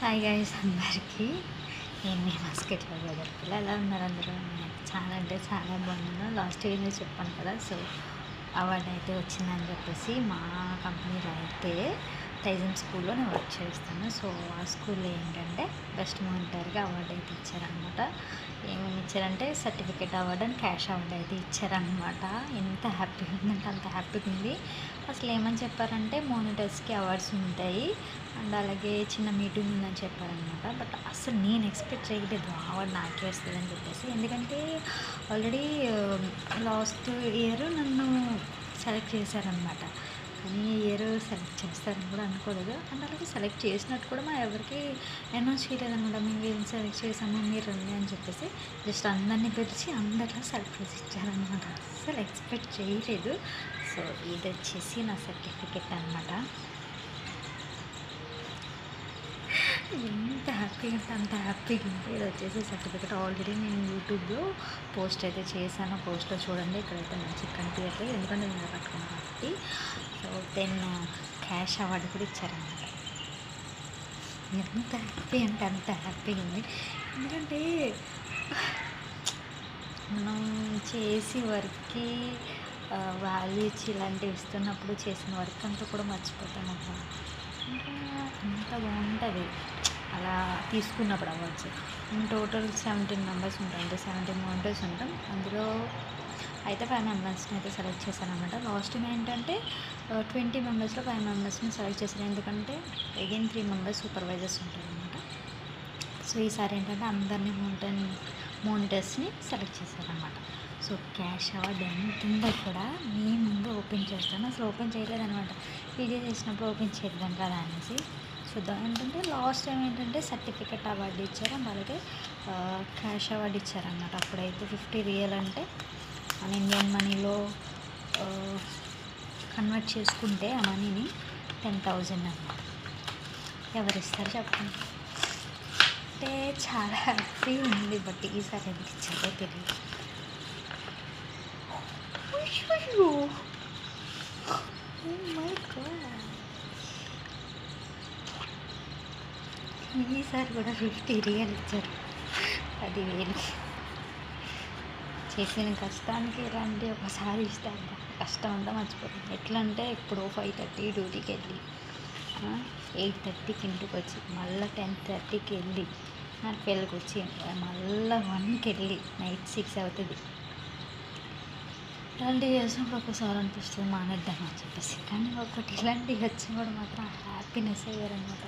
Hi guys అందరికీ. నేను మీ మస్కెట్లో brother పిల్ల. ఎలా ఉన్నారు అందరూ? నేనైతే చాలా అంటే చాలా బాగున్నాను. లాస్ట్ ఇయర్ చెప్పాను కదా, సో అవార్డు అయితే వచ్చిందని చెప్పేసి మా కంపెనీలో అయితే టైజన్ స్కూల్లో నేను వర్క్ చేస్తాను. సో ఆ స్కూల్లో ఏంటంటే బెస్ట్ మానిటర్గా అవార్డు అయితే ఇచ్చారనమాట. ఏమేమి ఇచ్చారంటే certificate award and cash award అయితే ఇచ్చారనమాట. ఎంత హ్యాపీగా ఉందంటే అంత హ్యాపీగా ఉంది. అసలు ఏమని చెప్పారంటే మానిటర్స్కి అవార్డ్స్ ఉంటాయి అండ్ అలాగే చిన్న మీటింగ్ ఉందని చెప్పారనమాట. బట్ అసలు నేను ఎక్స్పెక్ట్ చేయలేదు అవార్డు నాకే వస్తుందని చెప్పేసి. ఎందుకంటే ఆల్రెడీ లాస్ట్ ఇయర్ నన్ను సెలెక్ట్ చేశారనమాట. కానీ ఈ ఇయర్ సెలెక్ట్ చేస్తారని కూడా అనుకోలేదు. అండ్ అలాగే సెలెక్ట్ చేసినట్టు కూడా మా ఎవరికి అనౌన్స్ చేయలేదనమాట. మేము వీళ్ళని సెలెక్ట్ చేసాము మీరు రండి అని చెప్పేసి జస్ట్ అందరినీ పిలిచి అందరిలో సెలెక్ట్ చేసి ఇచ్చారనమాట. అసలు ఎక్స్పెక్ట్ చేయలేదు. సో ఇది వచ్చేసి నా సర్టిఫికెట్ అనమాట. ఎంత హ్యాపీగా అంటే అంత హ్యాపీగా ఉంది. ఇది వచ్చేసి సర్టిఫికెట్. ఆల్రెడీ నేను యూట్యూబ్లో పోస్ట్ అయితే చేశాను. పోస్ట్లో చూడండి, ఇక్కడైతే మంచిగా కనిపించట్లేదు ఎందుకంటే నేను పట్టుకున్నాను కాబట్టి. సో 10 క్యాష్ అవార్డు కూడా ఇచ్చారన్నమాట. ఎంత హ్యాపీ అంటే అంత హ్యాపీగా ఉంది. ఎందుకంటే మనం చేసి వర్క్కి వాల్యూ ఇచ్చి ఇలాంటివి ఇస్తున్నప్పుడు చేసిన వర్క్ అంతా కూడా మర్చిపోతాం అబ్బా. ఇంకా అంత బాగుంటుంది అలా తీసుకున్నప్పుడు అవార్డ్స్. టోటల్ 17 మెంబర్స్ ఉంటాం, అంటే 17 మానిటర్స్ ఉంటాం. అందులో అయితే 5 మెంబర్స్ని అయితే సెలెక్ట్ చేశాను అనమాట. లాస్ట్ ఏంటంటే 20 మెంబర్స్లో 5 మెంబర్స్ని సెలెక్ట్ చేశాను. ఎందుకంటే అగైన్ 3 మెంబర్స్ సూపర్వైజర్స్ ఉంటారు అనమాట. సో ఈసారి ఏంటంటే అందరినీ మానిటర్స్ని సెలెక్ట్ చేశారనమాట. సో క్యాష్ అవార్డు ఎంత ఉందో కూడా మీ ముందు ఓపెన్ చేస్తాను. అసలు ఓపెన్ చేయలేదనమాట. వీడియో చేసినప్పుడు ఓపెన్ చేద్దాం కదా అనేసి చూద్దాం. ఏంటంటే లాస్ట్ టైం ఏంటంటే సర్టిఫికెట్ అవార్డు ఇచ్చారు అండ్ అలాగే క్యాష్ అవార్డు ఇచ్చారనమాట. అప్పుడైతే 50 రియల్ అంటే మన ఇండియన్ మనీలో కన్వర్ట్ చేసుకుంటే ఆ మనీని 10,000 అనమాట. ఎవరిస్తారు చెప్పండి. అంటే చాలా హ్యాపీ ఉంది. బట్ ఈసారి ఎందుకు ఇచ్చారో తెలియదు. ఈసారి కూడా 50 రియల్ ఇచ్చారు. 10,000 చేసిన కష్టానికి ఇలాంటి ఒకసారి ఇస్తే కష్టం అంతా మర్చిపోతుంది. ఎట్లా అంటే ఇప్పుడు 5:30 డ్యూటీకి వెళ్ళి 8:30కి ఇంటికి వచ్చి మళ్ళీ 10:30కి వెళ్ళి 12కి వచ్చి మళ్ళీ 1కి వెళ్ళి నైట్ 6 అవుతుంది. ఇలాంటివి చేసినప్పుడు ఒకసారి అనిపిస్తుంది మానేద్దామని చెప్పేసి. కానీ ఒకటి ఇలాంటివి వచ్చినప్పుడు మాత్రం హ్యాపీనెస్ అయ్యారనమాట.